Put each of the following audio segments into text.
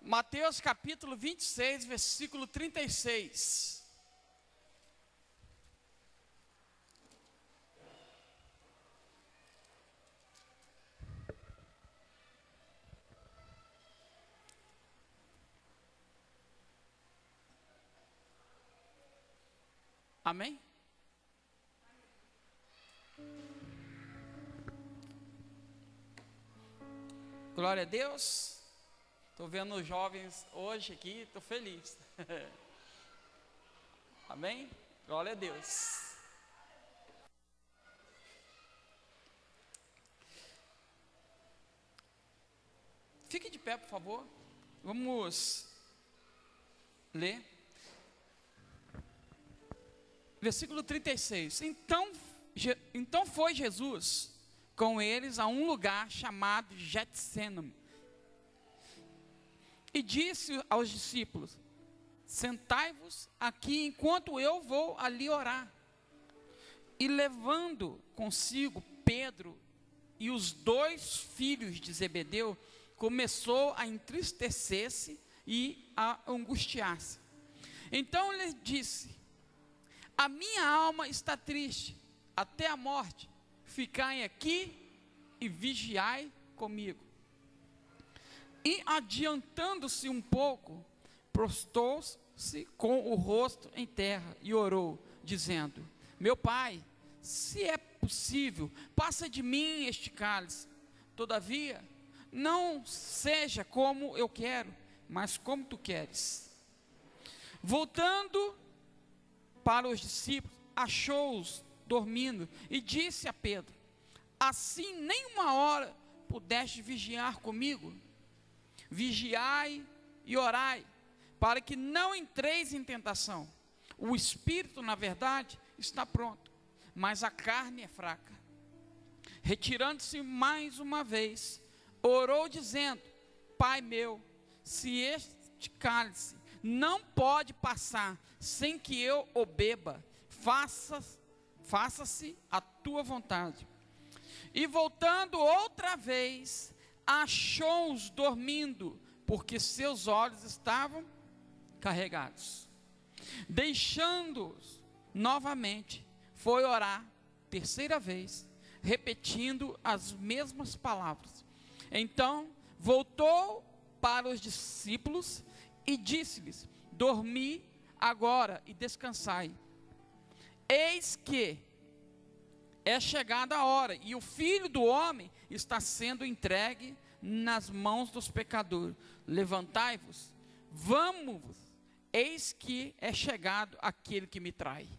Mateus capítulo 26, versículo 36. Amém? Glória a Deus. Estou vendo os jovens hoje aqui, estou feliz. Amém? Glória a Deus. Fique de pé, por favor. Vamos ler. Versículo 36. Então foi Jesus com eles a um lugar chamado Getsêmani. E disse aos discípulos: sentai-vos aqui enquanto eu vou ali orar. E levando consigo Pedro e os 2 filhos de Zebedeu, começou a entristecer-se e a angustiar-se. Então lhe disse: a minha alma está triste até a morte. Ficai aqui e vigiai comigo. E adiantando-se um pouco, prostou-se com o rosto em terra e orou, dizendo: meu pai, se é possível, passa de mim este cálice. Todavia, não seja como eu quero, mas como tu queres. Voltando para os discípulos, achou-os dormindo e disse a Pedro: assim nem uma hora pudeste vigiar comigo? Vigiai e orai, para que não entreis em tentação. O espírito, na verdade, está pronto, mas a carne é fraca. Retirando-se mais uma vez, orou dizendo: Pai meu, se este cálice não pode passar sem que eu o beba, faça-se a tua vontade. E voltando outra vez, achou-os dormindo, porque seus olhos estavam carregados. Deixando-os novamente, foi orar terceira vez, repetindo as mesmas palavras. Então voltou para os discípulos e disse-lhes: dormi agora e descansai. Eis que é chegada a hora, e o Filho do Homem está sendo entregue nas mãos dos pecadores. Levantai-vos, vamos, eis que é chegado aquele que me trai.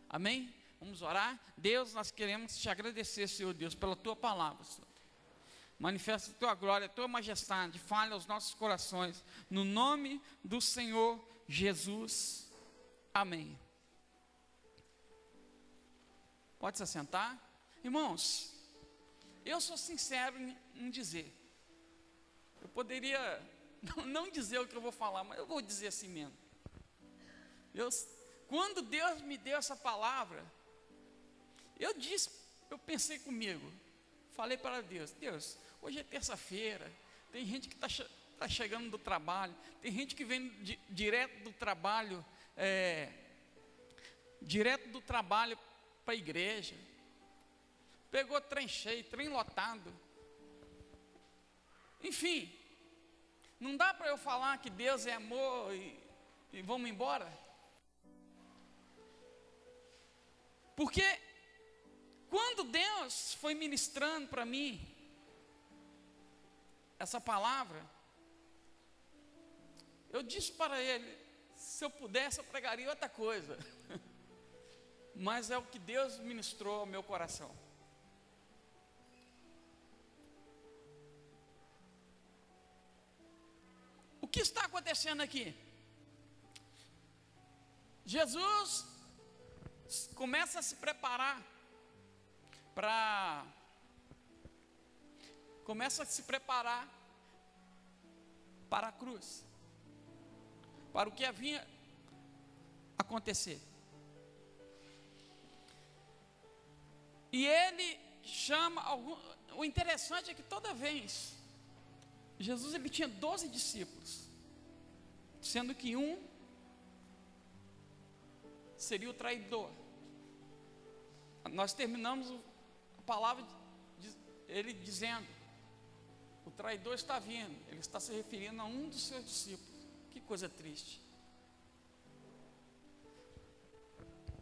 Amém? Vamos orar. Deus, nós queremos te agradecer, Senhor Deus, pela tua palavra, Senhor. Manifesta a tua glória, a tua majestade, fale aos nossos corações, no nome do Senhor Jesus. Amém. Pode se assentar. Irmãos, eu sou sincero em dizer. Eu poderia não dizer o que eu vou falar, mas eu vou dizer assim mesmo. Quando Deus me deu essa palavra, eu pensei comigo, falei para Deus: Deus, hoje é terça-feira, tem gente que está chegando do trabalho, tem gente que vem direto do trabalho para a igreja, pegou trem cheio, trem lotado, enfim, não dá para eu falar que Deus é amor e vamos embora, porque quando Deus foi ministrando para mim essa palavra, eu disse para Ele: se eu pudesse eu pregaria outra coisa, mas é o que Deus ministrou ao meu coração. O que está acontecendo aqui? Jesus começa a se preparar para a cruz, para o que havia acontecer. E ele chama o interessante é que toda vez Jesus ele tinha 12 discípulos. sendo que um seria o traidor. Nós terminamos a palavra ele dizendo: o traidor está vindo. Ele está se referindo a um dos seus discípulos. Que coisa triste.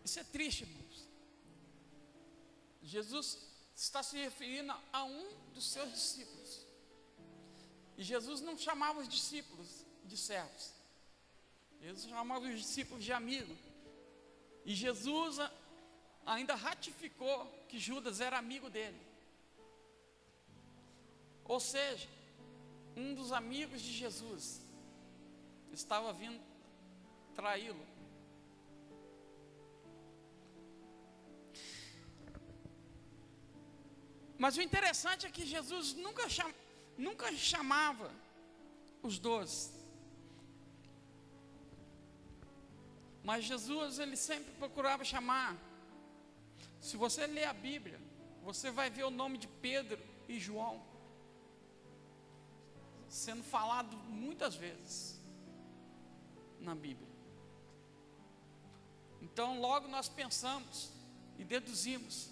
Isso é triste, irmãos. Jesus está se referindo a um dos seus discípulos. E Jesus não chamava os discípulos de servos. Jesus chamava os discípulos de amigos. E Jesus ainda ratificou que Judas era amigo dele. Ou seja, um dos amigos de Jesus estava vindo traí-lo. Mas o interessante é que Jesus nunca chamava os 12. Mas Jesus, ele sempre procurava chamar. Se você ler a Bíblia, você vai ver o nome de Pedro e João sendo falado muitas vezes na Bíblia. Então logo nós pensamos e deduzimos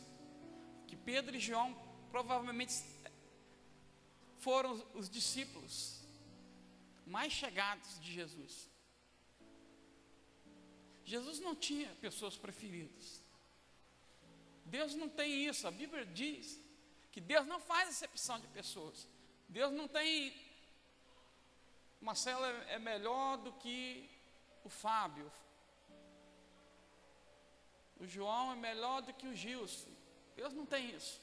que Pedro e João provavelmente foram os discípulos mais chegados de Jesus. Jesus não tinha pessoas preferidas. Deus não tem isso. A Bíblia diz que Deus não faz acepção de pessoas. Deus não tem Marcelo é melhor do que o Fábio, o João é melhor do que o Gilson. Deus não tem isso.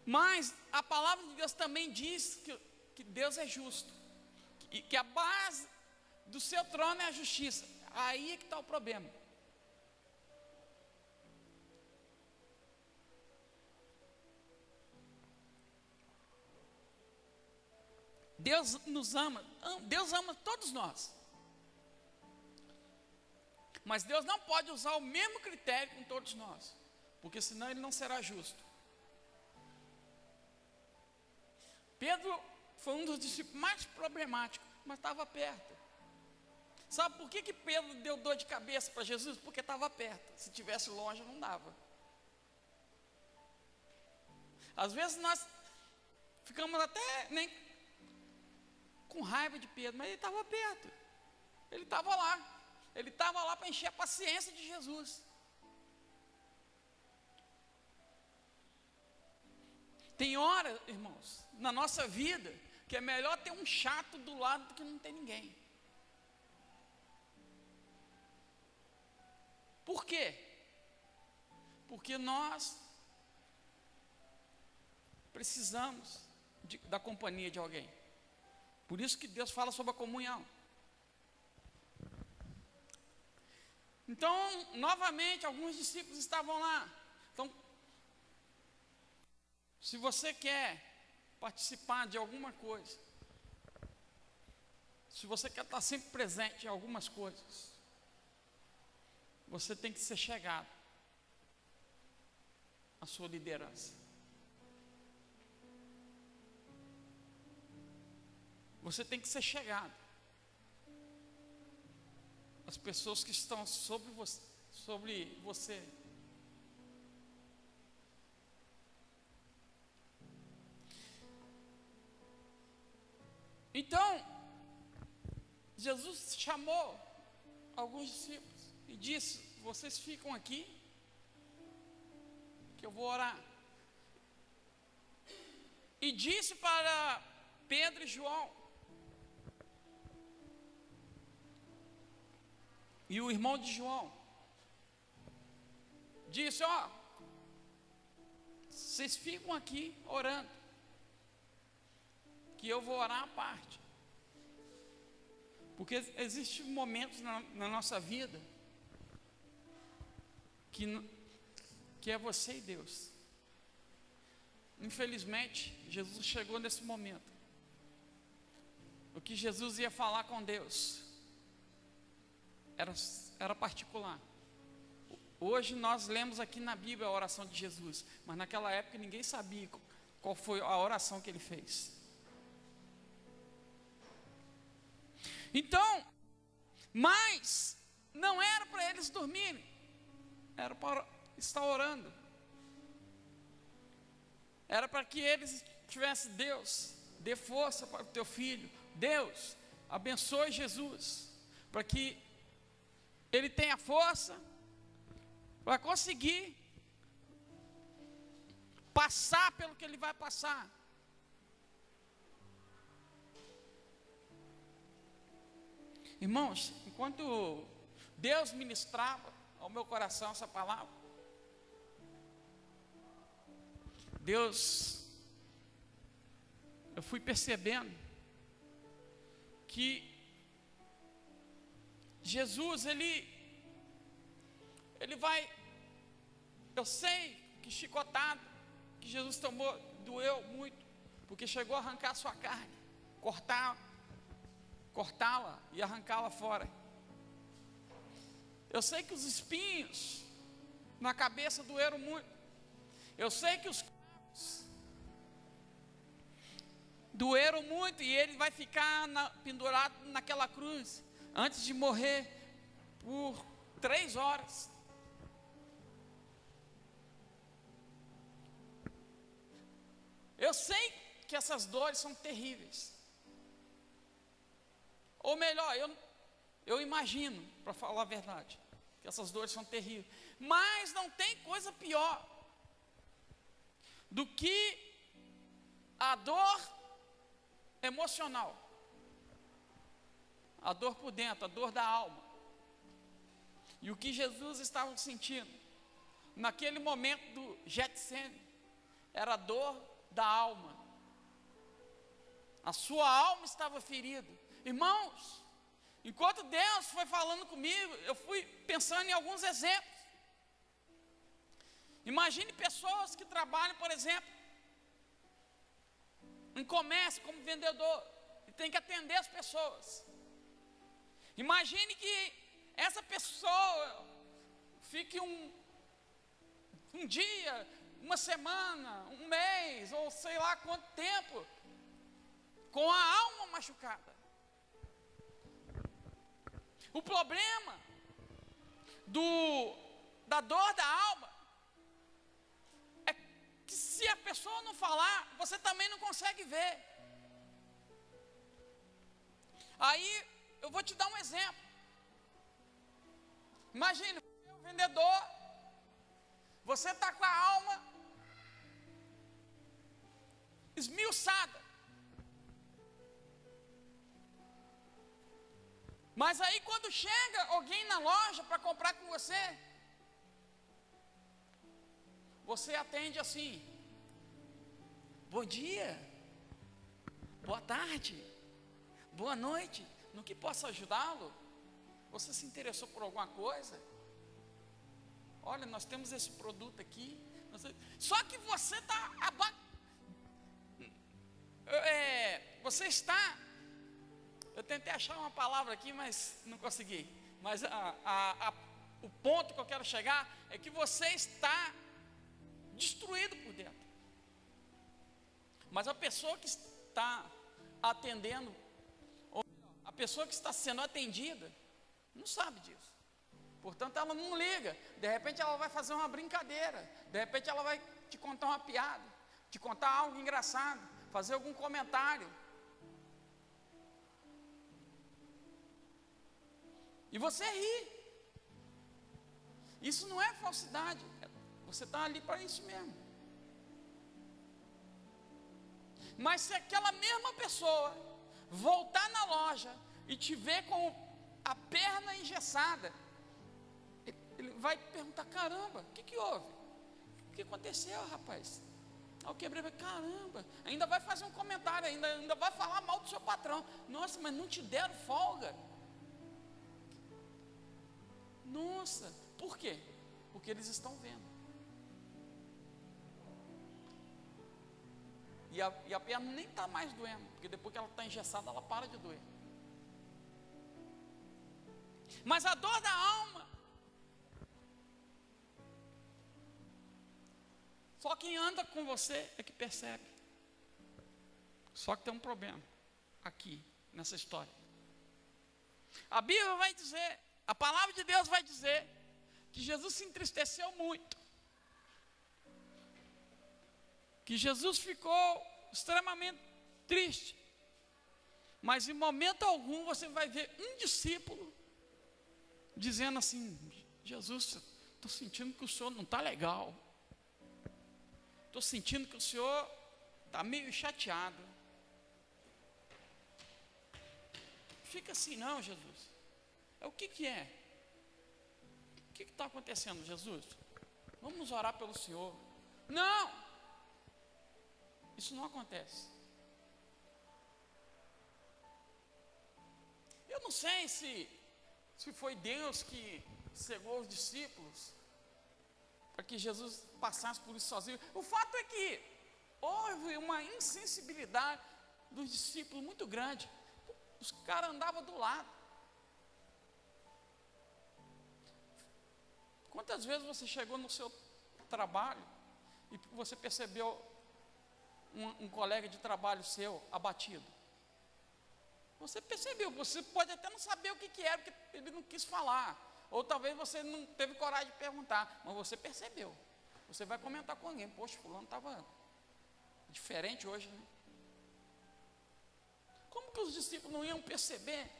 Mas a palavra de Deus também diz que Deus é justo, e que a base do seu trono é a justiça. Aí é que está o problema. Deus nos ama, Deus ama todos nós. Mas Deus não pode usar o mesmo critério com todos nós, porque senão Ele não será justo. Pedro foi um dos discípulos mais problemáticos, mas estava perto. Sabe por que Pedro deu dor de cabeça para Jesus? Porque estava perto. Se estivesse longe, não dava. Às vezes nós ficamos até nem com raiva de Pedro, mas ele estava perto. Ele estava lá. Ele estava lá para encher a paciência de Jesus. Tem hora, irmãos, na nossa vida, que é melhor ter um chato do lado do que não ter ninguém. Por quê? Porque nós precisamos da companhia de alguém. Por isso que Deus fala sobre a comunhão. Então, novamente, alguns discípulos estavam lá. Então, se você quer participar de alguma coisa, se você quer estar sempre presente em algumas coisas, você tem que ser chegado à sua liderança. Você tem que ser chegado às pessoas que estão sobre você. Então, Jesus chamou alguns discípulos e disse: vocês ficam aqui, que eu vou orar. E disse para Pedro e João, e o irmão de João, disse: ó, vocês ficam aqui orando, que eu vou orar à parte. Porque existem momentos na nossa vida que é você e Deus. Infelizmente, Jesus chegou nesse momento. O que Jesus ia falar com Deus era particular. Hoje nós lemos aqui na Bíblia a oração de Jesus, mas naquela época ninguém sabia qual foi a oração que ele fez. Então, mas não era para eles dormirem, era para estar orando, era para que eles tivessem: Deus, dê força para o teu filho, Deus, abençoe Jesus, para que ele tenha força para conseguir passar pelo que ele vai passar. Irmãos, enquanto Deus ministrava ao meu coração essa palavra, eu fui percebendo que Jesus, ele vai, eu sei que chicotado que Jesus tomou, doeu muito, porque chegou a arrancar a sua carne, cortá-la e arrancá-la fora. Eu sei que os espinhos na cabeça doeram muito. Eu sei que os cravos doeram muito, e ele vai ficar pendurado naquela cruz antes de morrer por 3 horas. Eu sei que essas dores são terríveis. Ou melhor, eu imagino, para falar a verdade, que essas dores são terríveis. Mas não tem coisa pior do que a dor emocional, a dor por dentro, a dor da alma. E o que Jesus estava sentindo naquele momento do Getsemane era a dor da alma. A sua alma estava ferida. Irmãos, enquanto Deus foi falando comigo, eu fui pensando em alguns exemplos. Imagine pessoas que trabalham, por exemplo, em comércio como vendedor, e tem que atender as pessoas. Imagine que essa pessoa fique um dia, uma semana, um mês, ou sei lá quanto tempo, com a alma machucada. O problema da dor da alma é que se a pessoa não falar, você também não consegue ver. Aí eu vou te dar um exemplo. Imagine, você é um vendedor, você está com a alma esmiuçada. Mas aí quando chega alguém na loja para comprar com você atende assim: bom dia, boa tarde, boa noite, no que posso ajudá-lo? Você se interessou por alguma coisa? Olha, nós temos esse produto aqui. Só que você está você está, eu tentei achar uma palavra aqui, mas não consegui. Mas o ponto que eu quero chegar é que você está destruído por dentro. Mas a pessoa que está atendendo, ou a pessoa que está sendo atendida, não sabe disso. Portanto, ela não liga. De repente ela vai fazer uma brincadeira. De repente ela vai te contar uma piada, te contar algo engraçado, fazer algum comentário. E você ri. Isso não é falsidade. Você está ali para isso mesmo. Mas se aquela mesma pessoa voltar na loja e te ver com a perna engessada, ele vai perguntar: caramba, o que houve? O que aconteceu, rapaz? Eu quebrei, caramba. Ainda vai fazer um comentário, ainda vai falar mal do seu patrão. Nossa, mas não te deram folga? Nossa, por quê? Porque eles estão vendo. E a perna nem está mais doendo, porque depois que ela está engessada, ela para de doer. Mas a dor da alma, só quem anda com você é que percebe. Só que tem um problema aqui, nessa história. A Bíblia vai dizer, a palavra de Deus vai dizer, que Jesus se entristeceu muito. Que Jesus ficou extremamente triste. Mas em momento algum você vai ver um discípulo dizendo assim: Jesus, estou sentindo que o senhor não está legal. Estou sentindo que o senhor está meio chateado. Fica assim, não, Jesus. O que é? O que está acontecendo, Jesus? Vamos orar pelo senhor. Não! Isso não acontece. Eu não sei se foi Deus que cegou os discípulos para que Jesus passasse por isso sozinho. O fato é que houve uma insensibilidade dos discípulos muito grande. Os caras andavam do lado. Quantas vezes você chegou no seu trabalho e você percebeu um colega de trabalho seu abatido? Você percebeu, você pode até não saber o que era, porque ele não quis falar, ou talvez você não teve coragem de perguntar, mas você percebeu. Você vai comentar com alguém: poxa, fulano estava diferente hoje, né? Como que os discípulos não iam perceber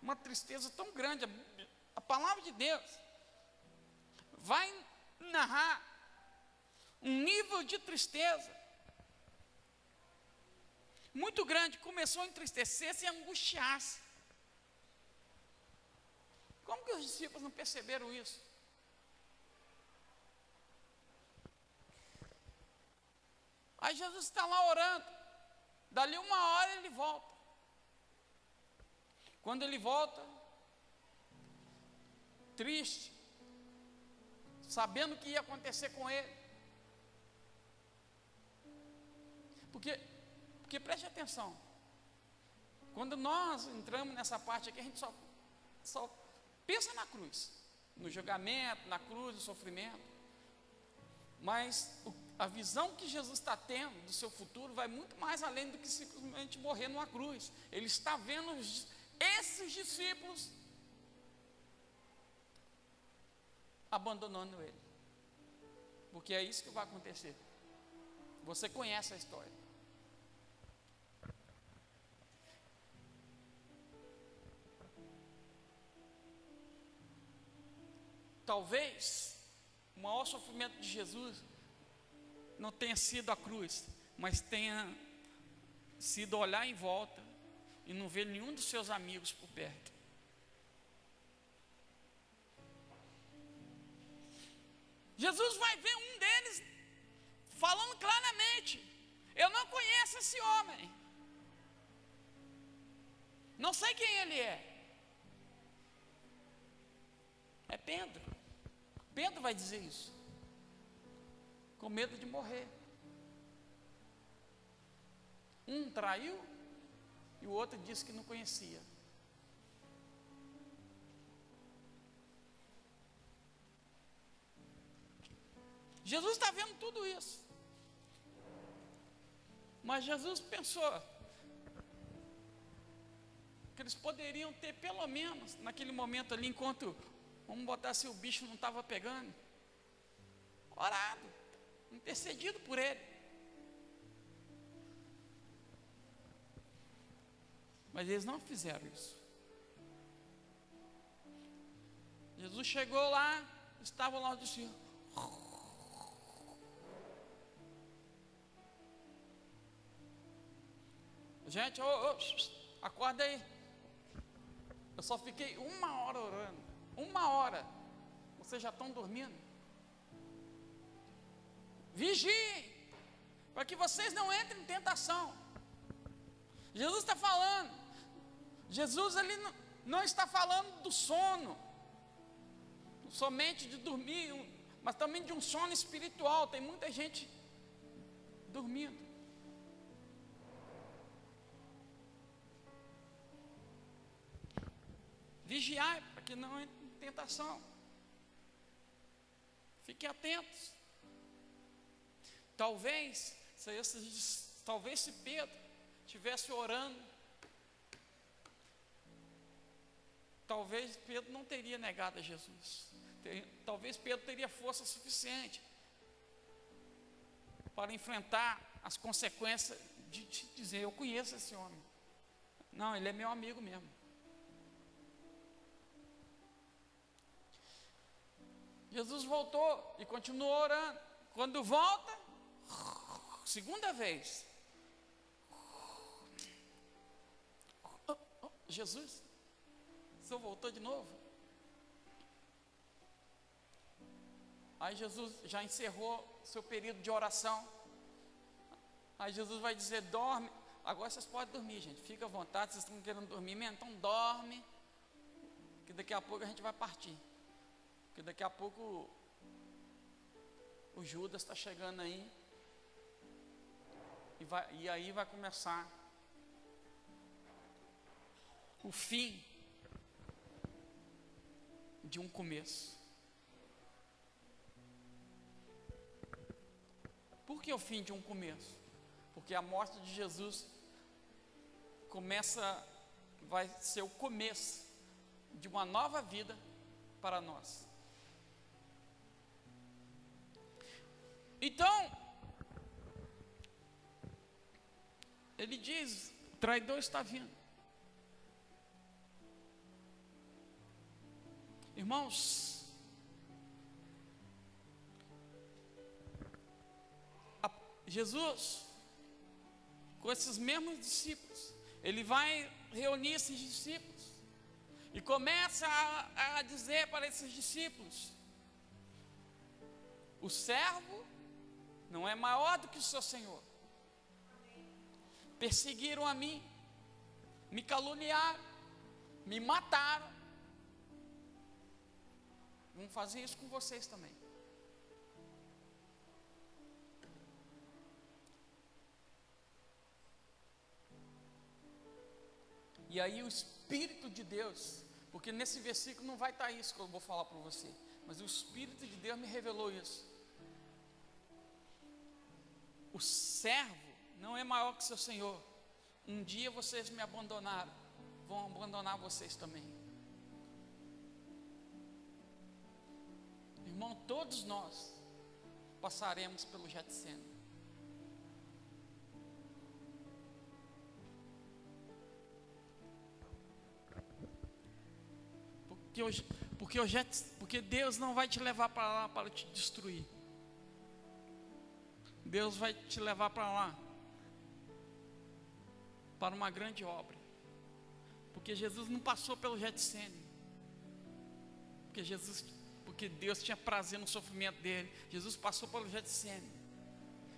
uma tristeza tão grande? A palavra de Deus vai narrar um nível de tristeza muito grande. Começou a entristecer-se e a angustiar-se. Como que os discípulos não perceberam isso? Aí Jesus está lá orando. Dali uma hora ele volta. Quando ele volta, triste, sabendo o que ia acontecer com ele. Porque preste atenção, quando nós entramos nessa parte aqui, a gente só pensa na cruz, no julgamento, na cruz, no sofrimento. Mas a visão que Jesus está tendo do seu futuro vai muito mais além do que simplesmente morrer numa cruz. Ele está vendo esses discípulos abandonando ele, porque é isso que vai acontecer. Você conhece a história. Talvez o maior sofrimento de Jesus não tenha sido a cruz, mas tenha sido olhar em volta e não ver nenhum dos seus amigos por perto. Jesus vai ver um deles falando claramente: eu não conheço esse homem, não sei quem ele é. É Pedro. Pedro vai dizer isso, com medo de morrer. Um traiu e o outro disse que não conhecia. Jesus está vendo tudo isso, mas Jesus pensou que eles poderiam ter, pelo menos naquele momento ali, enquanto, vamos botar, se o bicho não estava pegando, orado, intercedido por ele. Mas eles não fizeram isso. Jesus chegou lá, estavam lá os discípulos. Gente, acorda aí. Eu só fiquei 1 hora orando. 1 hora. Vocês já estão dormindo? Vigiem, para que vocês não entrem em tentação. Jesus está falando. Jesus ali não está falando do sono, somente de dormir, mas também de um sono espiritual. Tem muita gente dormindo. Vigiai para que não entre em tentação. Fiquem atentos. Talvez se Pedro estivesse orando talvez Pedro não teria negado a Jesus. Talvez Pedro teria força suficiente para enfrentar as consequências de te dizer: eu conheço esse homem. Não, ele é meu amigo mesmo. Jesus voltou e continuou orando. Quando volta, segunda vez, Jesus, o senhor voltou de novo? Aí Jesus já encerrou seu período de oração. Aí Jesus vai dizer: dorme. Agora vocês podem dormir, gente, fica à vontade. Vocês estão querendo dormir mesmo? Então dorme, que daqui a pouco a gente vai partir. Porque daqui a pouco o Judas está chegando aí, e aí vai começar o fim de um começo. Por que o fim de um começo? Porque a morte de Jesus vai ser o começo de uma nova vida para nós. Então, ele diz: o traidor está vindo. Irmãos, Jesus, com esses mesmos discípulos, ele vai reunir esses discípulos e começa a dizer para esses discípulos: o servo não é maior do que o seu senhor. Perseguiram a mim, me caluniaram, me mataram. Vamos fazer isso com vocês também. E aí o Espírito de Deus, porque nesse versículo não vai estar isso que eu vou falar para você, mas o Espírito de Deus me revelou isso. O servo não é maior que seu senhor. Um dia vocês me abandonaram, vão abandonar vocês também. Irmão, todos nós passaremos pelo Getsemane. Porque Deus não vai te levar para lá para te destruir. Deus vai te levar para lá para uma grande obra. Porque Jesus não passou pelo Getsemane. Porque Deus tinha prazer no sofrimento dele. Jesus passou pelo Getsemane.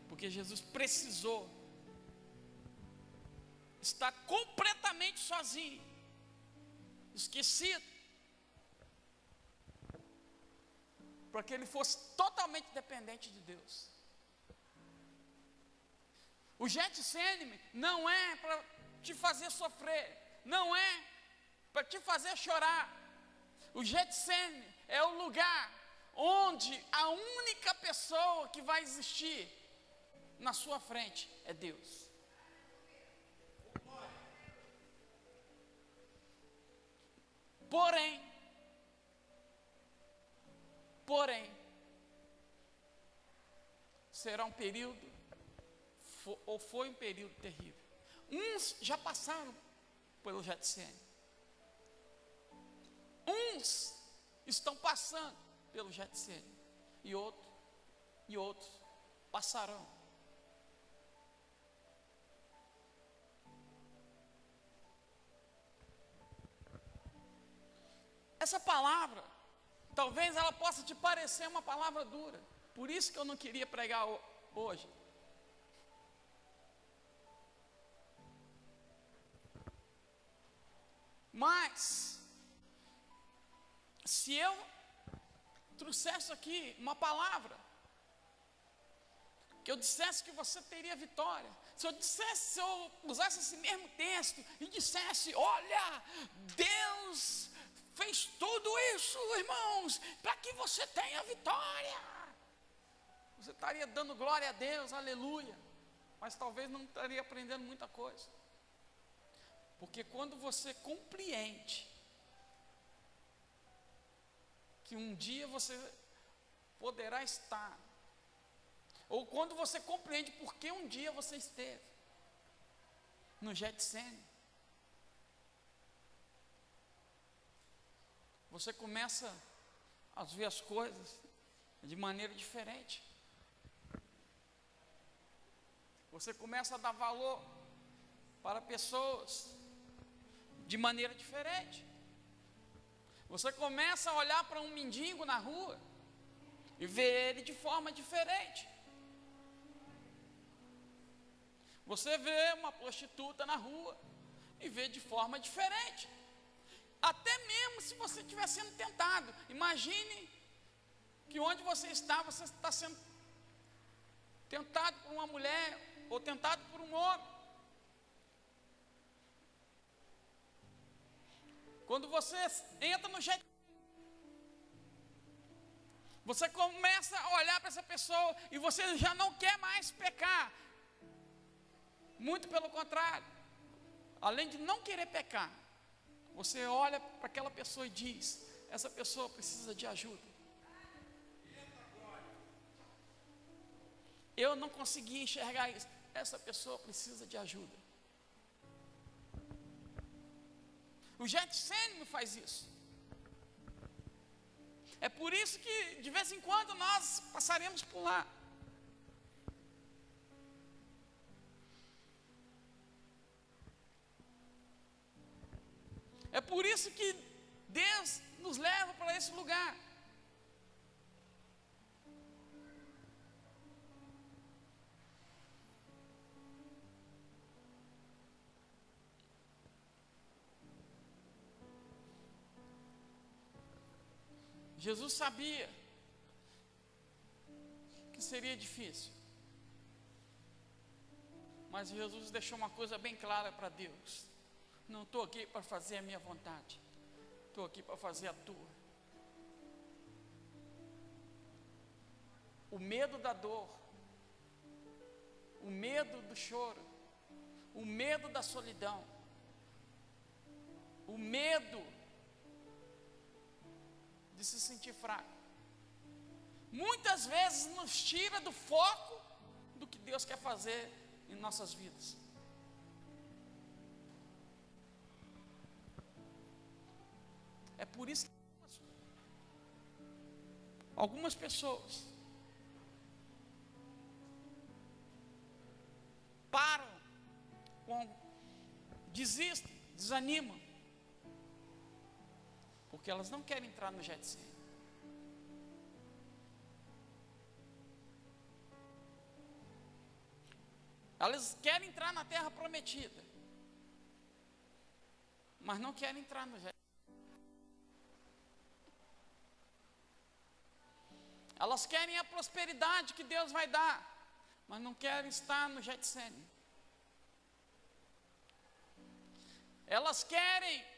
Porque Jesus precisou estar completamente sozinho, esquecido, para que ele fosse totalmente dependente de Deus. O Getsemane não é para te fazer sofrer, não é para te fazer chorar. O Getsemane é o lugar onde a única pessoa que vai existir na sua frente é Deus. Porém, será um período, ou foi um período terrível. Uns já passaram pelo Getsemane. Uns estão passando pelo Getsemane. E outros passarão. Essa palavra, talvez ela possa te parecer uma palavra dura. Por isso que eu não queria pregar hoje. Mas, se eu trouxesse aqui uma palavra, que eu dissesse que você teria vitória, se eu usasse esse mesmo texto e dissesse: olha, Deus fez tudo isso, irmãos, para que você tenha vitória, você estaria dando glória a Deus, aleluia, mas talvez não estaria aprendendo muita coisa. Porque quando você compreende que um dia você poderá estar, ou quando você compreende por que um dia você esteve no Getsêmani, você começa a ver as coisas de maneira diferente. Você começa a dar valor para pessoas de maneira diferente. Você começa a olhar para um mendigo na rua e ver ele de forma diferente. Você vê uma prostituta na rua e vê de forma diferente. Até mesmo se você estiver sendo tentado. Imagine que onde você está sendo tentado por uma mulher ou tentado por um homem. Quando você entra no jeito, você começa a olhar para essa pessoa e você já não quer mais pecar. Muito pelo contrário, além de não querer pecar, você olha para aquela pessoa e diz: essa pessoa precisa de ajuda. Eu não consegui enxergar isso. Essa pessoa precisa de ajuda. O Getsêmani faz isso. É por isso que de vez em quando nós passaremos por lá. É por isso que Deus nos leva para esse lugar. Jesus sabia que seria difícil, mas Jesus deixou uma coisa bem clara para Deus: não estou aqui para fazer a minha vontade, estou aqui para fazer a tua. O medo da dor, o medo do choro, o medo da solidão, o medo de se sentir fraco, muitas vezes nos tira do foco do que Deus quer fazer em nossas vidas. É por isso que algumas pessoas param, desistem, desanimam, porque elas não querem entrar no Getsêmani. Elas querem entrar na terra prometida, mas não querem entrar no Getsêmani. Elas querem a prosperidade que Deus vai dar, mas não querem estar no Getsêmani. Elas querem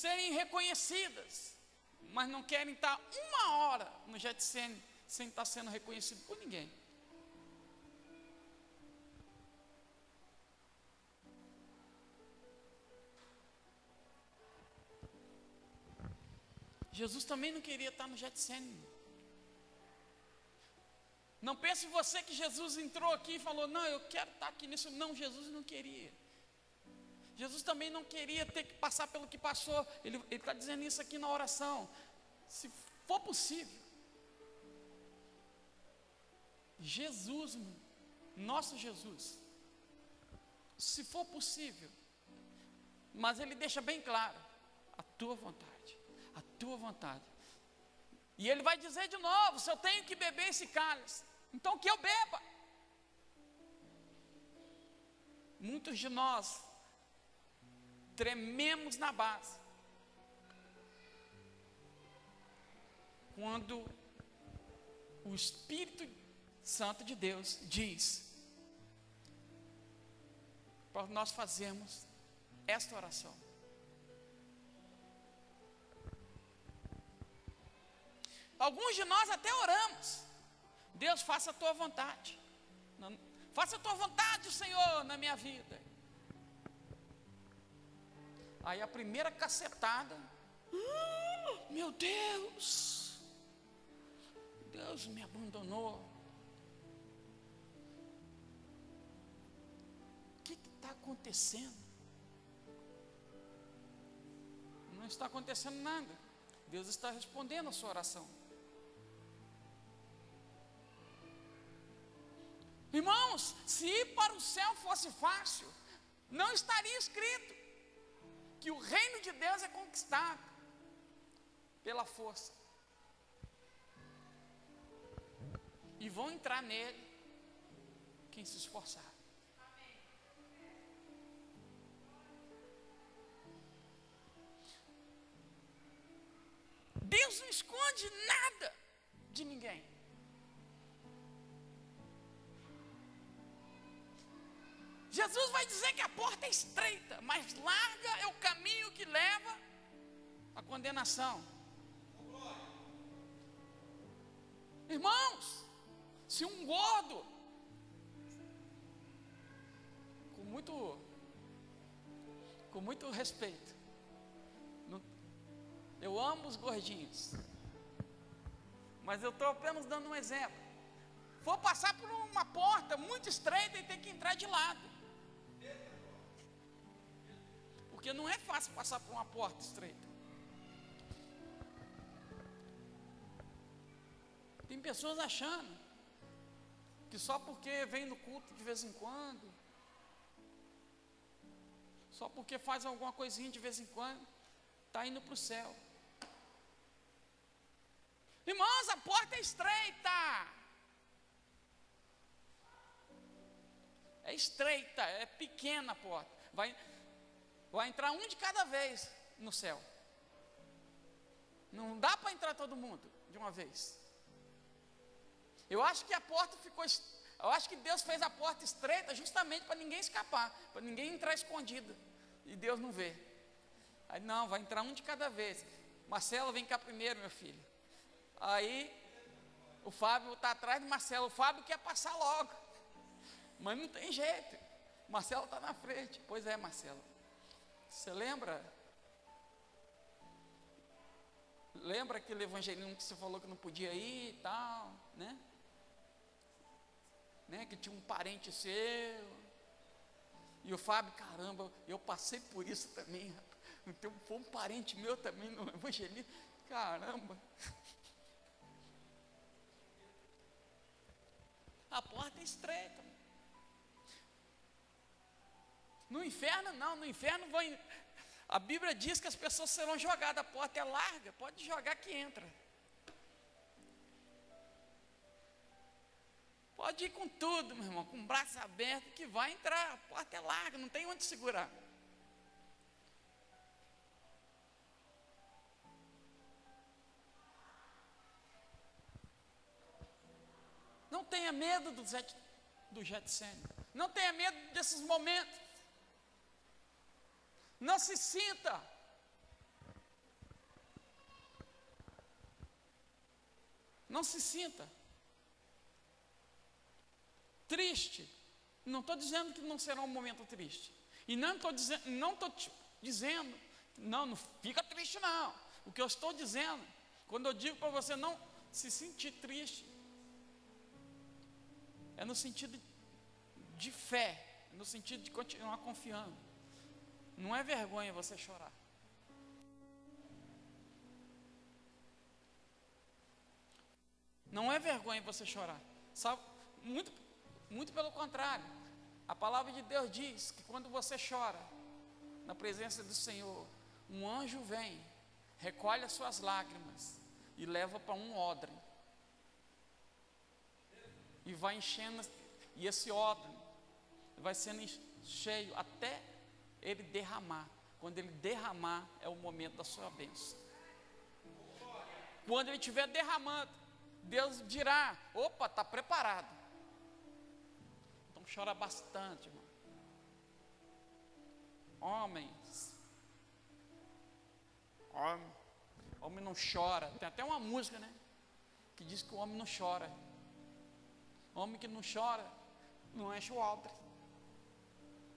serem reconhecidas, mas não querem estar uma hora no Getsêmani sem estar sendo reconhecido por ninguém. Jesus também não queria estar no Getsêmani. Não pense você que Jesus entrou aqui e falou: não, eu quero estar aqui nisso. Não, Jesus não queria. Jesus também não queria ter que passar pelo que passou. Ele está dizendo isso aqui na oração. Se for possível, Jesus, nosso Jesus, se for possível, mas ele deixa bem claro: a tua vontade, a tua vontade. E ele vai dizer de novo: se eu tenho que beber esse cálice, então que eu beba. Muitos de nós trememos na base quando o Espírito Santo de Deus diz para nós fazermos esta oração. Alguns de nós até oramos: Deus, faça a tua vontade, faça a tua vontade, Senhor, na minha vida. Aí a primeira cacetada: Meu Deus, Deus me abandonou. O que está acontecendo? Não está acontecendo nada. Deus está respondendo a sua oração. Irmãos, se ir para o céu fosse fácil, não estaria escrito que o reino de Deus é conquistado pela força. E vão entrar nele quem se esforçar. Deus não esconde nada de ninguém. Jesus vai dizer que a porta é estreita, mas larga é o caminho que leva à condenação. Irmãos, se um gordo, com muito respeito, eu amo os gordinhos, mas eu estou apenas dando um exemplo, for passar por uma porta muito estreita e tem que entrar de lado, porque não é fácil passar por uma porta estreita. Tem pessoas achando que só porque vem no culto de vez em quando, só porque faz alguma coisinha de vez em quando, está indo para o céu. Irmãos, a porta é estreita. É estreita, é pequena a porta. Vai entrar um de cada vez no céu. Não dá para entrar todo mundo de uma vez. Eu acho que a porta ficou. Eu acho que Deus fez a porta estreita justamente para ninguém escapar, para ninguém entrar escondido e Deus não vê. Aí não, vai entrar um de cada vez. Marcelo, vem cá primeiro, meu filho. Aí o Fábio está atrás de Marcelo. O Fábio quer passar logo, mas não tem jeito. Marcelo está na frente. Pois é, Marcelo. Você lembra? Lembra aquele evangelismo que você falou que não podia ir e tal, né? Que tinha um parente seu. E o Fábio, caramba, eu passei por isso também. Então, foi um parente meu também no evangelismo. Caramba. A porta é estreita. No inferno não, no inferno a Bíblia diz que as pessoas serão jogadas, a porta é larga, pode jogar que entra. Pode ir com tudo, meu irmão, com o braço aberto que vai entrar, a porta é larga, não tem onde segurar. Não tenha medo do Getsemane. Não tenha medo desses momentos. Não se sinta. Não se sinta triste. Não estou dizendo que não será um momento triste. E não estou dizendo, não fica triste não. O que eu estou dizendo, quando eu digo para você não se sentir triste, é no sentido de fé, no sentido de continuar confiando. Não é vergonha você chorar. Não é vergonha você chorar. Sabe? Muito pelo contrário. A palavra de Deus diz que quando você chora na presença do Senhor, um anjo vem, recolhe as suas lágrimas e leva para um odre. E vai enchendo, e esse odre vai sendo cheio até ele derramar. Quando ele derramar, é o momento da sua bênção. Quando ele estiver derramando, Deus dirá: opa, está preparado. Então chora bastante, irmão. Homem não chora. Tem até uma música, né, que diz que o homem não chora. Homem que não chora, não enche o odre.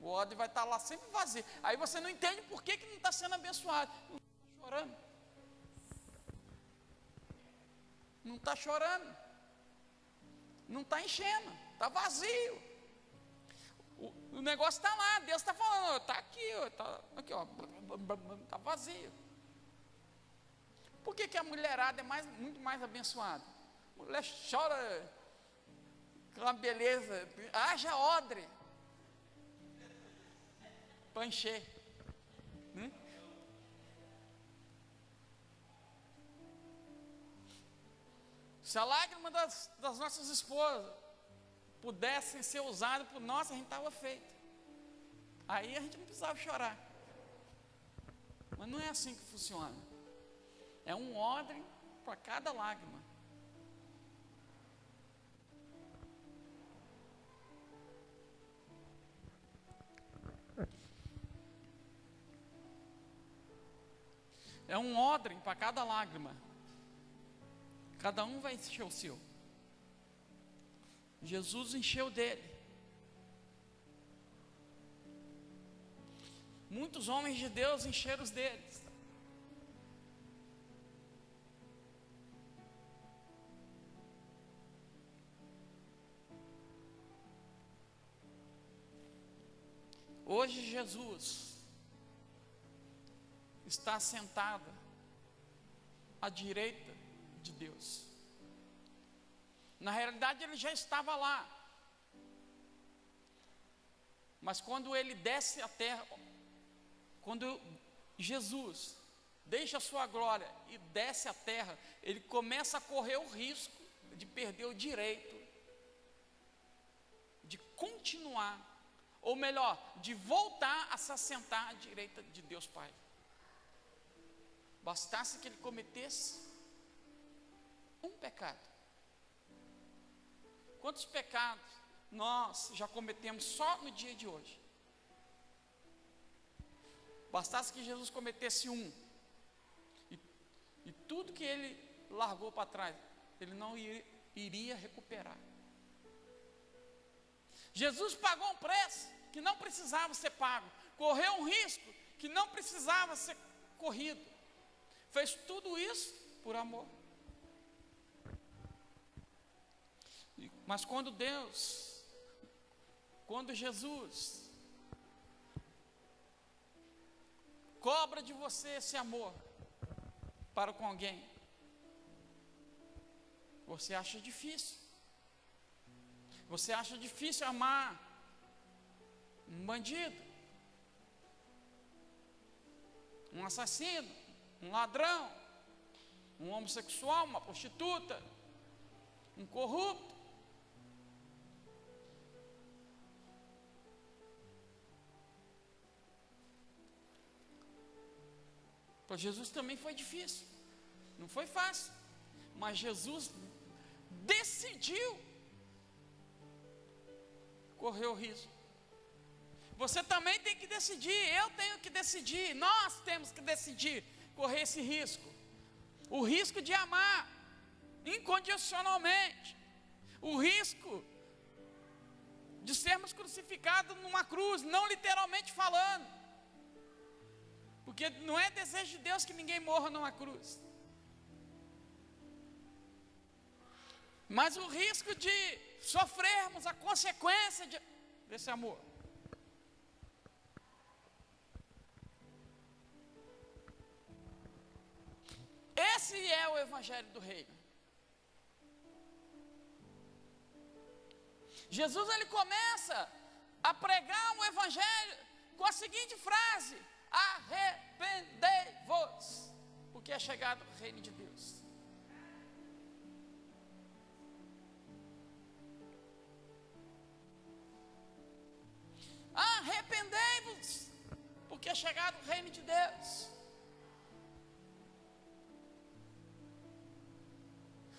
O odre vai estar lá sempre vazio. Aí você não entende por que não está sendo abençoado. Não está chorando. não está chorando, não está enchendo, está vazio. O negócio está lá, Deus está falando, está aqui, está vazio. Por que a mulherada é muito mais abençoada? A mulher chora, aquela beleza, haja odre para encher, né? Se a lágrima das nossas esposas pudessem ser usadas por nós, a gente estava feito. Aí a gente não precisava chorar. Mas não é assim que funciona. É um odre para cada lágrima. É um odre para cada lágrima. Cada um vai encher o seu. Jesus encheu dele. Muitos homens de Deus encheram os deles. Hoje Jesus está sentado à direita de Deus. Na realidade ele já estava lá. Mas quando ele desce à terra, quando Jesus deixa a sua glória e desce à terra, ele começa a correr o risco de perder o direito de continuar, ou melhor, de voltar a se assentar à direita de Deus Pai. Bastasse que ele cometesse um pecado. Quantos pecados nós já cometemos só no dia de hoje? Bastasse que Jesus cometesse um, e tudo que ele largou para trás, ele não iria recuperar. Jesus pagou um preço que não precisava ser pago, correu um risco que não precisava ser corrido, fez tudo isso por amor. Mas quando Jesus cobra de você esse amor para com alguém, você acha difícil. Você acha difícil amar um bandido, um assassino, um ladrão, um homossexual, uma prostituta, um corrupto. Para Jesus também foi difícil, não foi fácil, mas Jesus decidiu correr o risco. Você também tem que decidir, eu tenho que decidir, nós temos que decidir correr esse risco. O risco de amar incondicionalmente, o risco de sermos crucificados numa cruz, não literalmente falando, porque não é desejo de Deus que ninguém morra numa cruz, mas o risco de sofrermos a consequência desse amor. Esse é o Evangelho do Reino. Jesus ele começa a pregar um Evangelho com a seguinte frase: arrependei-vos, porque é chegado o reino de Deus. Arrependei-vos, porque é chegado o reino de Deus.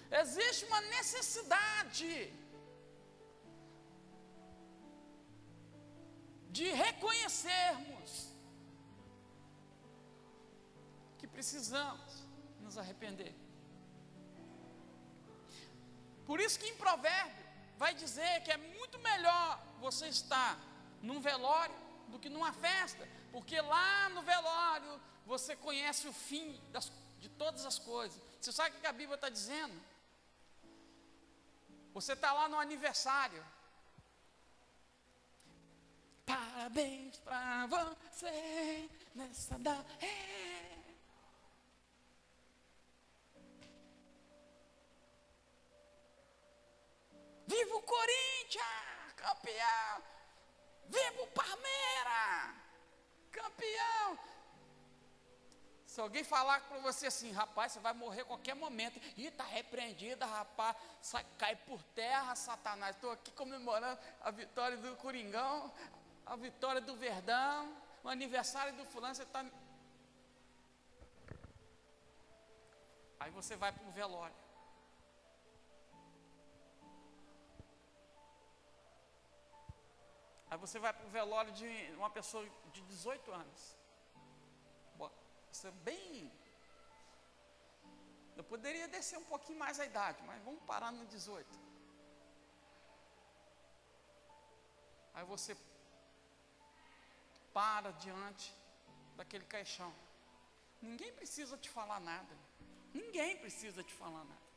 Existe uma necessidade de reconhecermos que precisamos nos arrepender. Por isso que em Provérbio vai dizer que é muito melhor você estar num velório do que numa festa, porque lá no velório você conhece o fim de todas as coisas. Você sabe o que a Bíblia está dizendo? Você está lá no aniversário. Parabéns para você nessa data. Viva o Corinthians, campeão! Viva o Palmeiras, campeão! Se alguém falar para você assim, rapaz, você vai morrer a qualquer momento. Ih, está repreendida, rapaz. Cai por terra, Satanás. Estou aqui comemorando a vitória do Coringão, a vitória do Verdão, o aniversário do fulano. Você está... Aí você vai para o velório. Aí você vai para o velório de uma pessoa de 18 anos. Isso é bem... Eu poderia descer um pouquinho mais a idade, mas vamos parar no 18. Aí você para diante daquele caixão. Ninguém precisa te falar nada. Ninguém precisa te falar nada.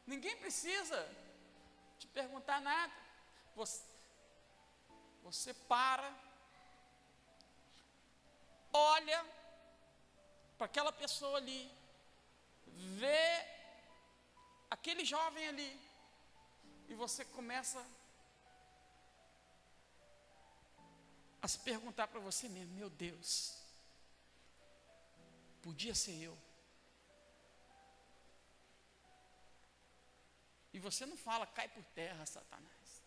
Ninguém precisa te perguntar nada. Você para, olha para aquela pessoa ali, vê aquele jovem ali, e você começa a se perguntar para você mesmo: meu Deus, podia ser eu. E você não fala, cai por terra, Satanás,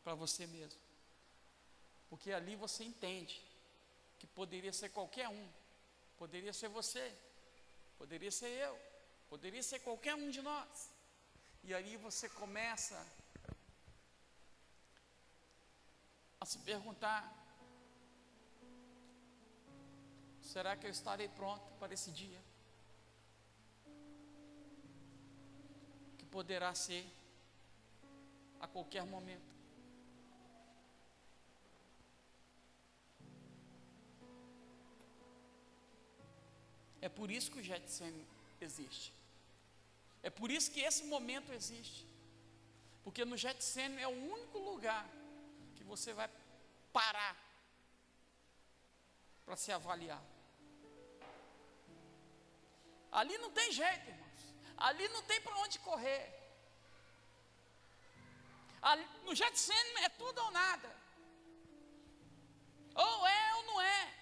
para você mesmo, porque ali você entende que poderia ser qualquer um, poderia ser você, poderia ser eu, poderia ser qualquer um de nós. E aí você começa a se perguntar: será que eu estarei pronto para esse dia? Que poderá ser a qualquer momento. É por isso que o Getsemane existe. É por isso que esse momento existe. Porque no Getsemane é o único lugar que você vai parar para se avaliar. Ali não tem jeito, irmãos. Ali não tem para onde correr. Ali, no Getsemane é tudo ou nada. Ou é ou não é.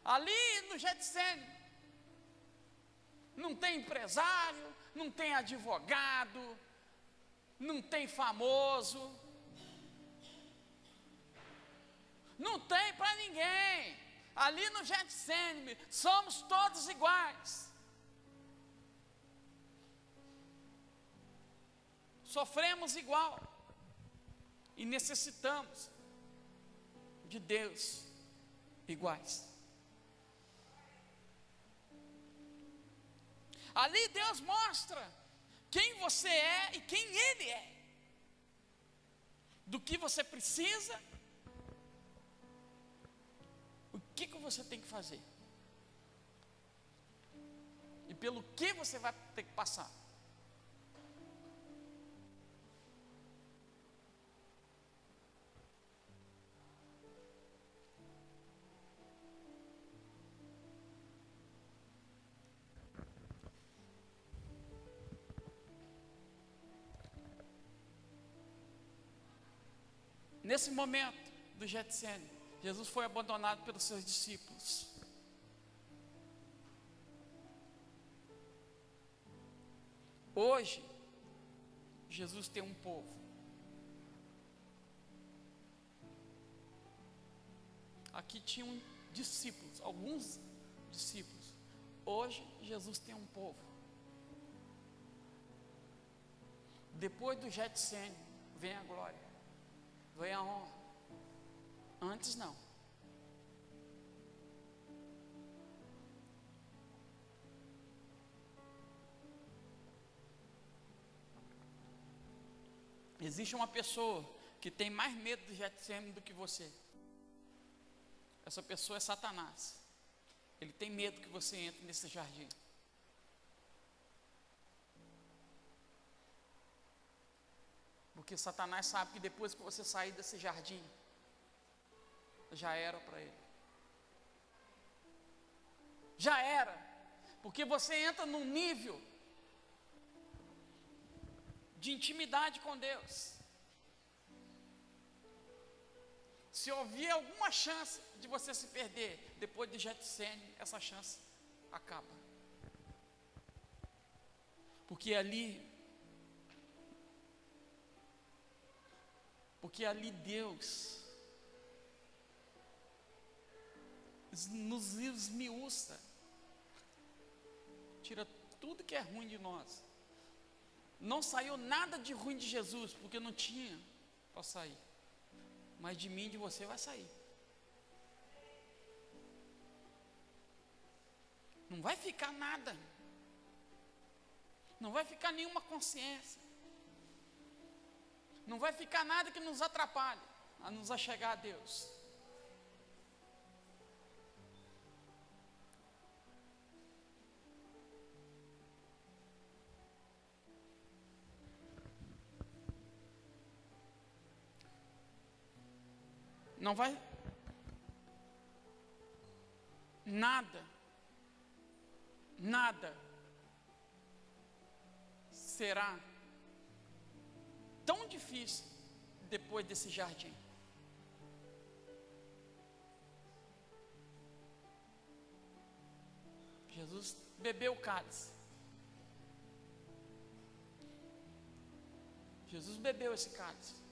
Ali no Getsemane não tem empresário, não tem advogado, não tem famoso, não tem para ninguém. Ali no Getsemane somos todos iguais. Sofremos igual e necessitamos de Deus iguais. Ali Deus mostra quem você é e quem Ele é, do que você precisa, o que você tem que fazer, e pelo que você vai ter que passar. Nesse momento do Getsemane, Jesus foi abandonado pelos seus discípulos. Hoje, Jesus tem um povo. Aqui tinham discípulos, alguns discípulos. Hoje, Jesus tem um povo. Depois do Getsemane, vem a glória. Vem a honra. Antes não. Existe uma pessoa que tem mais medo do Getsemane do que você. Essa pessoa é Satanás. Ele tem medo que você entre nesse jardim. Porque Satanás sabe que depois que você sair desse jardim, já era para ele. Já era. Porque você entra num nível de intimidade com Deus. Se houver alguma chance de você se perder, depois de Getsêmani, essa chance acaba. Porque ali Deus nos esmiuça, tira tudo que é ruim de nós. Não saiu nada de ruim de Jesus, porque não tinha para sair. Mas de mim e de você vai sair. Não vai ficar nada. Não vai ficar nenhuma consciência. Não vai ficar nada que nos atrapalhe a nos achegar a Deus. Não vai nada será tão difícil depois desse jardim. Jesus bebeu o cálice. Jesus bebeu esse cálice.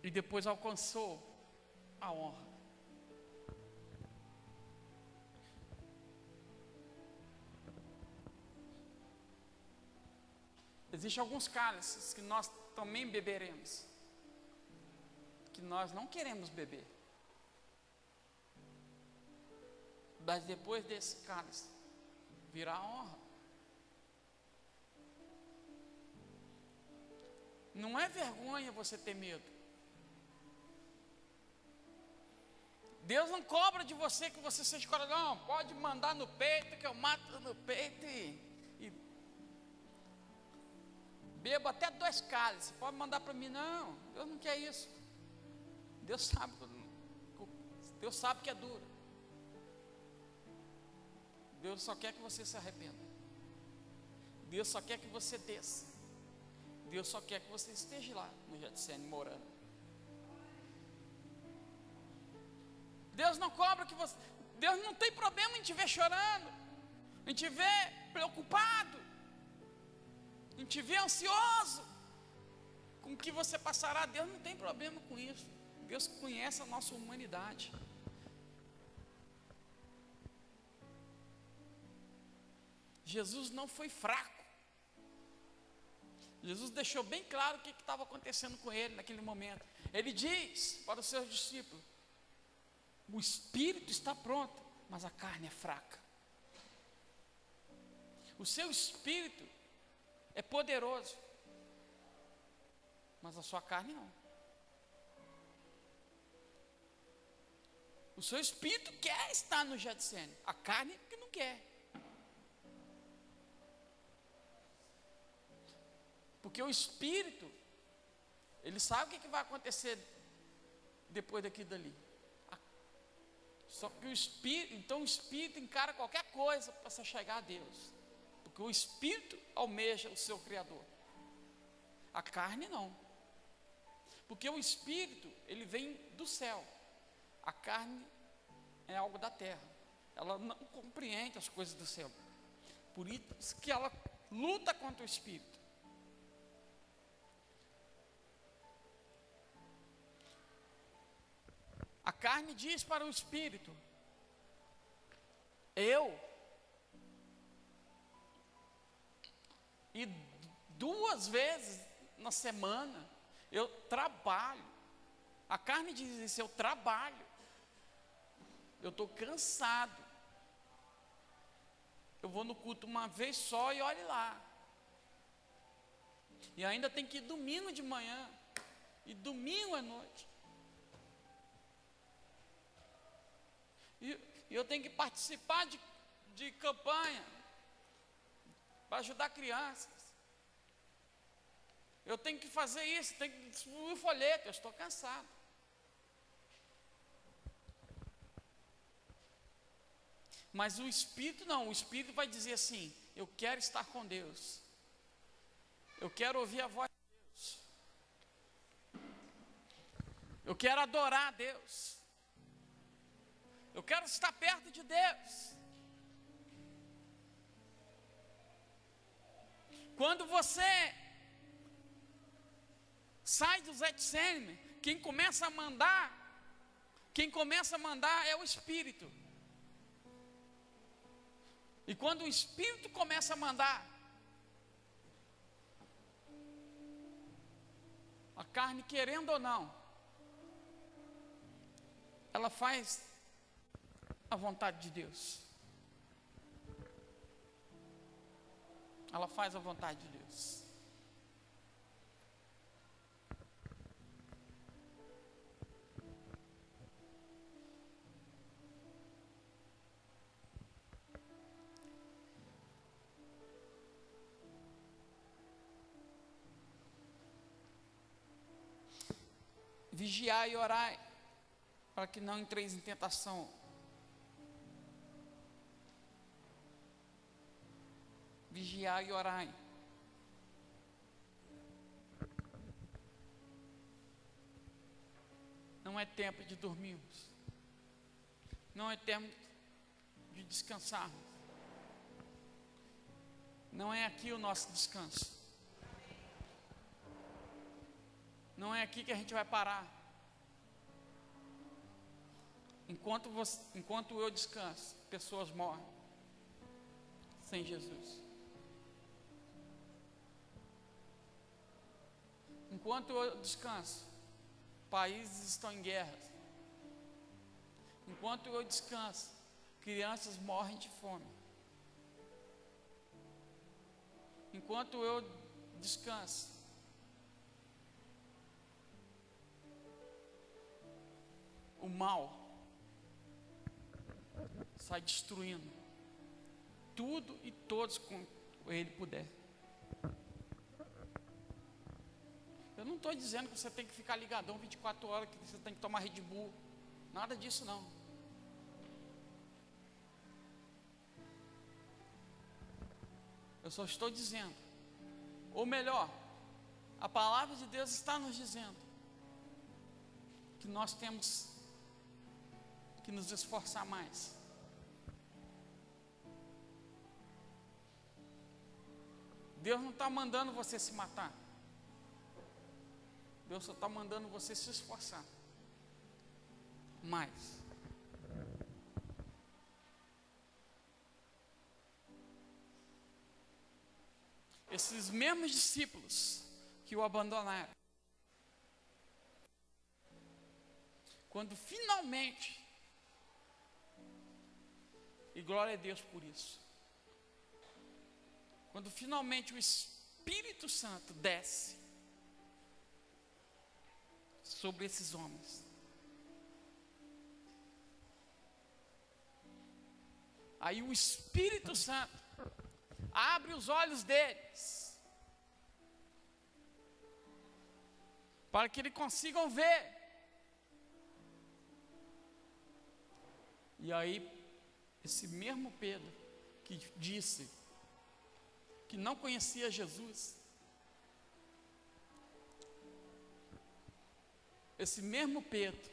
E depois alcançou a honra. Existem alguns cálices que nós também beberemos, que nós não queremos beber. Mas depois desse cálice, virá a honra. Não é vergonha você ter medo. Deus não cobra de você que você seja coragem. Não, pode mandar no peito, que eu mato no peito e bebo até 2 cálices. Pode mandar para mim. Não, Deus não quer isso. Deus sabe que é duro. Deus só quer que você se arrependa. Deus só quer que você desça. Deus só quer que você esteja lá no Getsêmani morando. Deus não cobra que você. Deus não tem problema em te ver chorando, em te ver preocupado, em te ver ansioso com o que você passará. Deus não tem problema com isso. Deus conhece a nossa humanidade. Jesus não foi fraco. Jesus deixou bem claro o que estava acontecendo com ele naquele momento. Ele diz para os seus discípulos: o espírito está pronto, mas a carne é fraca. O seu espírito é poderoso, mas a sua carne não. O seu espírito quer estar no Getsêmani, a carne que não quer. Porque o espírito, ele sabe o que vai acontecer depois daqui e dali. Só que o espírito encara qualquer coisa para se chegar a Deus. Porque o espírito almeja o seu Criador. A carne não. Porque o espírito, ele vem do céu. A carne é algo da terra. Ela não compreende as coisas do céu. Por isso que ela luta contra o espírito. A carne diz para o espírito: e 2 vezes na semana eu trabalho. A carne diz isso: eu trabalho, eu estou cansado, eu vou no culto uma vez só e olhe lá, e ainda tem que ir domingo de manhã e domingo à noite. E eu tenho que participar de campanha para ajudar crianças. Eu tenho que fazer isso, tenho que distribuir o folheto. Eu estou cansado. Mas o Espírito não, o Espírito vai dizer assim: eu quero estar com Deus, eu quero ouvir a voz de Deus, eu quero adorar a Deus, eu quero estar perto de Deus. Quando você sai do Getsemane, quem começa a mandar é o Espírito. E quando o Espírito começa a mandar, a carne, querendo ou não, ela faz a vontade de Deus. Ela faz a vontade de Deus. Vigiai e orai, para que não entreis em tentação. Vigiai e orai. Não é tempo de dormirmos. Não é tempo de descansarmos. Não é aqui o nosso descanso. Não é aqui que a gente vai parar. Enquanto eu descanso, pessoas morrem sem Jesus. Enquanto eu descanso, países estão em guerra. Enquanto eu descanso, crianças morrem de fome. Enquanto eu descanso, o mal sai destruindo tudo e todos com ele puder. Eu não estou dizendo que você tem que ficar ligadão 24 horas, que você tem que tomar Red Bull. Nada disso não. Eu só estou dizendo, ou melhor, a palavra de Deus está nos dizendo que nós temos que nos esforçar mais. Deus não está mandando você se matar. Deus só está mandando você se esforçar mais. Esses mesmos discípulos que o abandonaram, quando finalmente, e glória a Deus por isso, quando finalmente o Espírito Santo desce sobre esses homens, aí o Espírito Santo abre os olhos deles, para que eles consigam ver. E aí, esse mesmo Pedro, que disse que não conhecia Jesus, esse mesmo Pedro,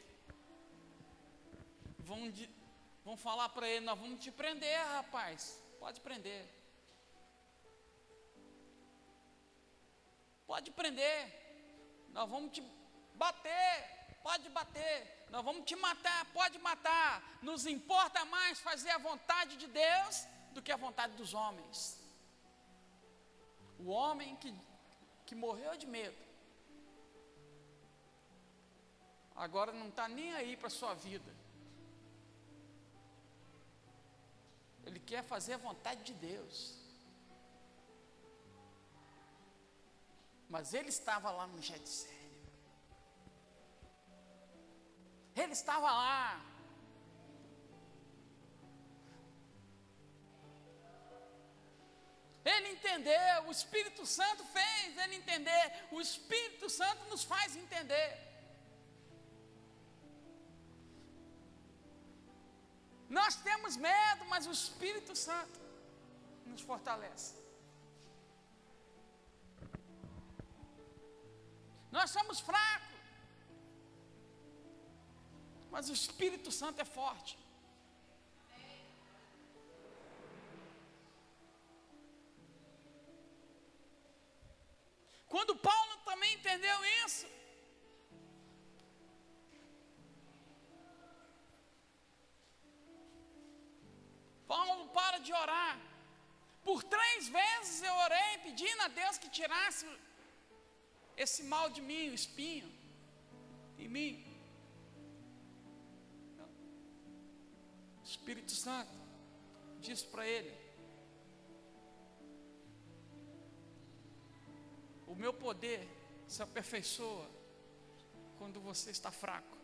vão falar para ele: nós vamos te prender, rapaz, pode prender. Pode prender, nós vamos te bater, pode bater, nós vamos te matar, pode matar. Nos importa mais fazer a vontade de Deus do que a vontade dos homens. O homem que morreu de medo, agora não está nem aí para a sua vida. Ele quer fazer a vontade de Deus. Mas ele estava lá no Getsemane. Ele estava lá. ele entender, o Espírito Santo fez ele entender, o Espírito Santo nos faz entender. Nós temos medo, mas o Espírito Santo nos fortalece. Nós somos fracos, mas o Espírito Santo é forte. Quando Paulo também entendeu isso, Paulo para de orar. Por 3 vezes eu orei pedindo a Deus que tirasse esse mal de mim, o espinho em mim. O Espírito Santo disse para ele: o meu poder se aperfeiçoa quando você está fraco.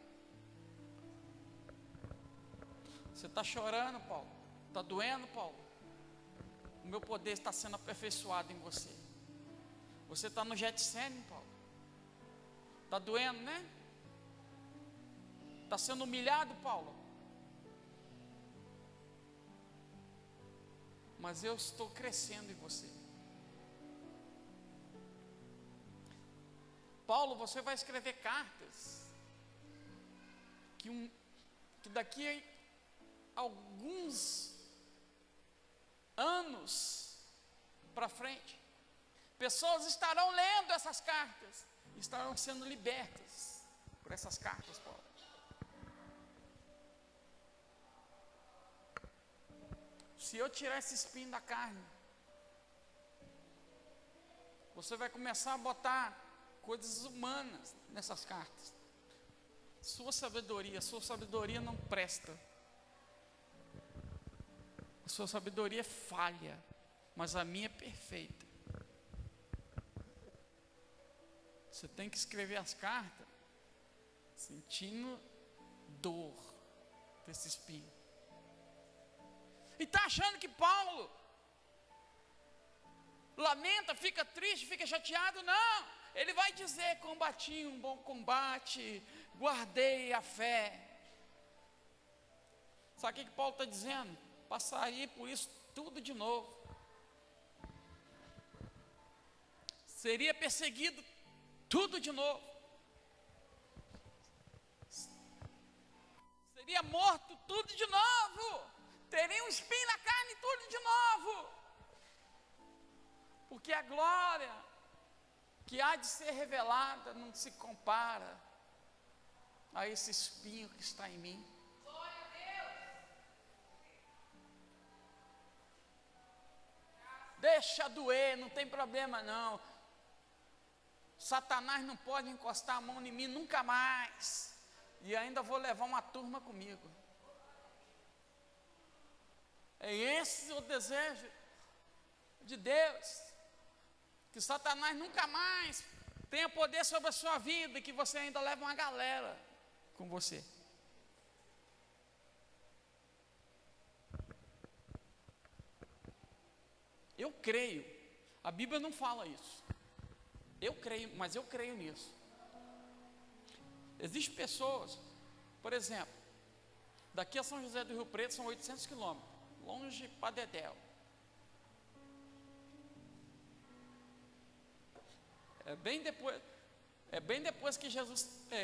Você está chorando, Paulo? Está doendo, Paulo? O meu poder está sendo aperfeiçoado em você. Você está no Getsêmani, Paulo? Está doendo, né? Está sendo humilhado, Paulo? Mas eu estou crescendo em você. Paulo, você vai escrever cartas que daqui a alguns anos para frente, pessoas estarão lendo essas cartas, estarão sendo libertas por essas cartas, Paulo. Se eu tirar esse espinho da carne, você vai começar a botar coisas humanas nessas cartas. Sua sabedoria não presta. A sua sabedoria é falha, mas a minha é perfeita. Você tem que escrever as cartas sentindo dor desse espinho. E está achando que Paulo lamenta, fica triste, fica chateado? Não, ele vai dizer: combati um bom combate, guardei a fé. Sabe o que Paulo está dizendo? Passaria por isso tudo de novo. Seria perseguido tudo de novo. Seria morto tudo de novo. Teria um espinho na carne tudo de novo. Porque a glória que há de ser revelada não se compara a esse espinho que está em mim. Deixa doer, não tem problema não. Satanás não pode encostar a mão em mim nunca mais. E ainda vou levar uma turma comigo. É esse o desejo de Deus. Que Satanás nunca mais tenha poder sobre a sua vida, e que você ainda leve uma galera com você. Eu creio, a Bíblia não fala isso. Eu creio, mas eu creio nisso. Existem pessoas, por exemplo, daqui a São José do Rio Preto são 800 quilômetros, longe para Dedéu. É bem depois que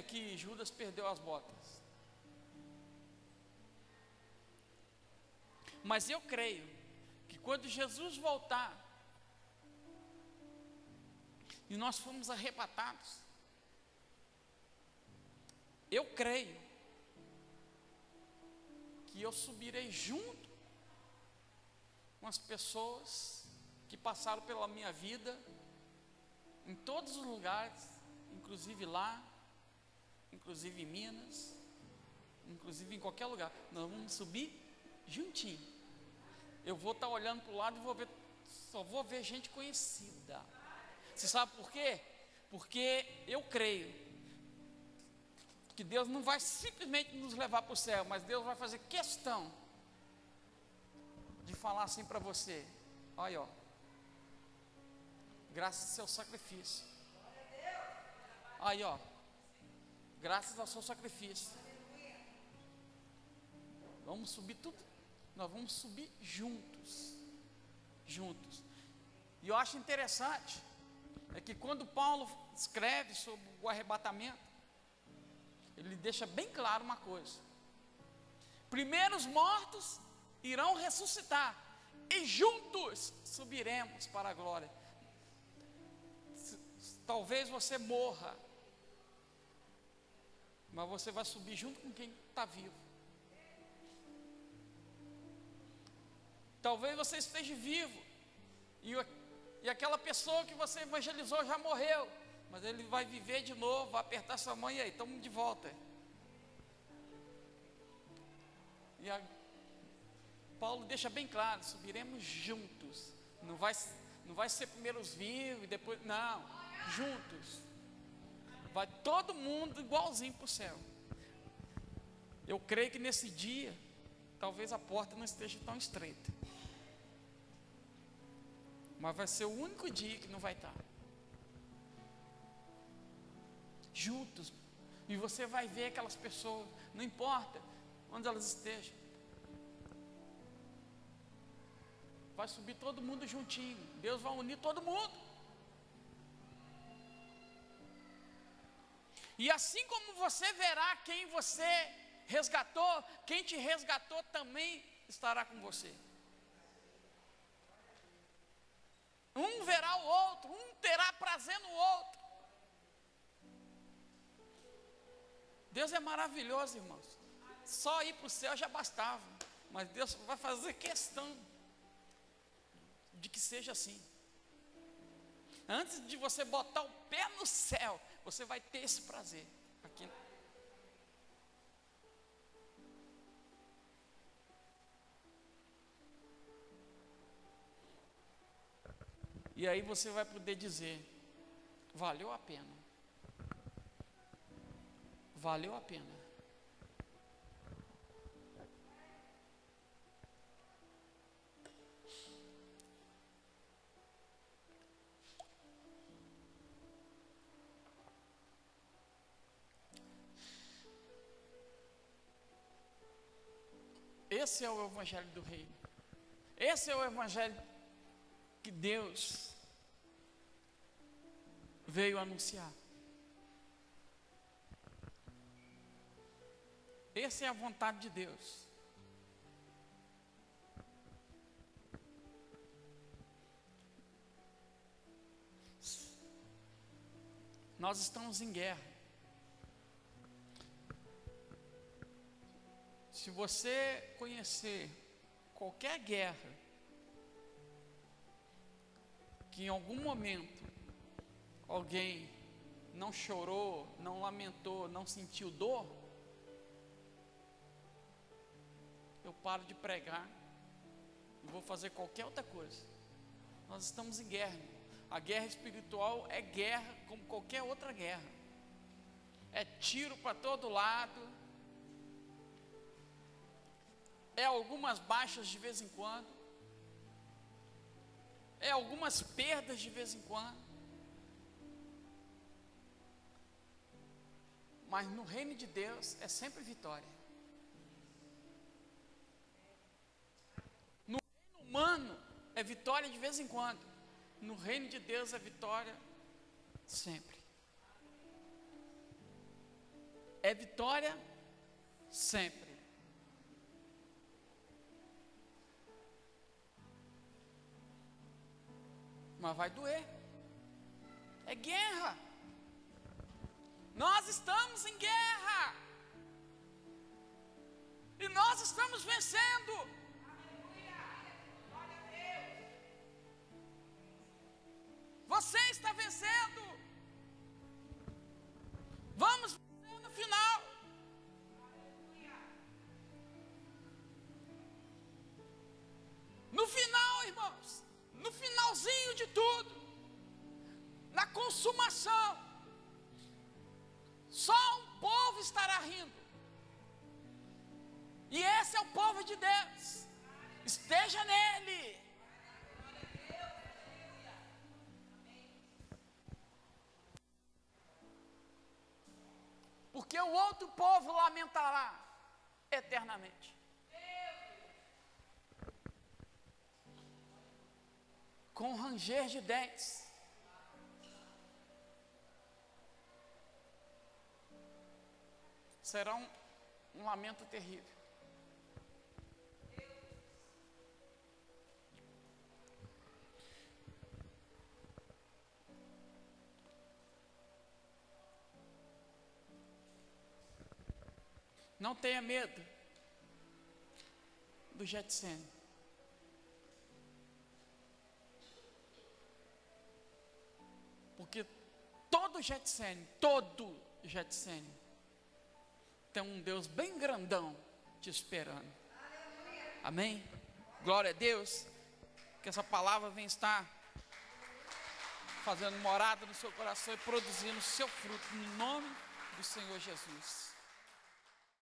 que Judas perdeu as botas. Mas eu creio que quando Jesus voltar e nós formos arrebatados, eu creio que eu subirei junto com as pessoas que passaram pela minha vida, em todos os lugares, inclusive lá, inclusive em Minas, inclusive em qualquer lugar. Nós vamos subir juntinho. Eu vou estar olhando para o lado e só vou ver gente conhecida. Você sabe por quê? Porque eu creio que Deus não vai simplesmente nos levar para o céu, mas Deus vai fazer questão de falar assim para você: olha, ó, graças ao seu sacrifício. Aí, ó, graças ao seu sacrifício. Vamos subir tudo, nós vamos subir juntos. Juntos. E eu acho interessante, é que quando Paulo escreve sobre o arrebatamento, ele deixa bem claro uma coisa: primeiro os mortos irão ressuscitar, e juntos subiremos para a glória. Talvez você morra, mas você vai subir junto com quem está vivo. Talvez você esteja vivo e aquela pessoa que você evangelizou já morreu, mas ele vai viver de novo, vai apertar sua mão, e aí, estamos de volta. Paulo deixa bem claro: subiremos juntos. Não vai ser primeiro os vivos e depois, não, juntos. Vai todo mundo igualzinho para o céu. Eu creio que nesse dia, talvez a porta não esteja tão estreita, mas vai ser o único dia que não vai estar. Juntos. E você vai ver aquelas pessoas, não importa onde elas estejam, vai subir todo mundo juntinho. Deus vai unir todo mundo. E assim como você verá quem você resgatou, quem te resgatou também estará com você. Um verá o outro, um terá prazer no outro. Deus é maravilhoso, irmãos. Só ir para o céu já bastava, mas Deus vai fazer questão de que seja assim. Antes de você botar o pé no céu, você vai ter esse prazer aqui. E aí você vai poder dizer: valeu a pena. Valeu a pena. Esse é o Evangelho do Reino. Esse é o Evangelho que Deus veio anunciar. Essa é a vontade de Deus. Nós estamos em guerra. Se você conhecer qualquer guerra que em algum momento alguém não chorou, não lamentou, não sentiu dor, eu paro de pregar e vou fazer qualquer outra coisa. Nós estamos em guerra. A guerra espiritual é guerra como qualquer outra guerra. É tiro para todo lado, é algumas baixas de vez em quando, é algumas perdas de vez em quando, mas no reino de Deus é sempre vitória. No reino humano é vitória de vez em quando, no reino de Deus é vitória sempre. É vitória sempre. Mas vai doer. É guerra. Nós estamos em guerra. E nós estamos vencendo. Você está vencendo. Vamos vencer no final. No final, irmãos, no finalzinho de tudo, na consumação, só um povo estará rindo. E esse é o povo de Deus. Esteja nele. porque o outro povo lamentará eternamente. Com ranger de dentes. Será um lamento terrível. Não tenha medo do Getsêmen. Porque todo Getsêmen tem um Deus bem grandão te esperando. Amém? Glória a Deus. Que essa palavra venha estar fazendo morada no seu coração e produzindo o seu fruto, no nome do Senhor Jesus.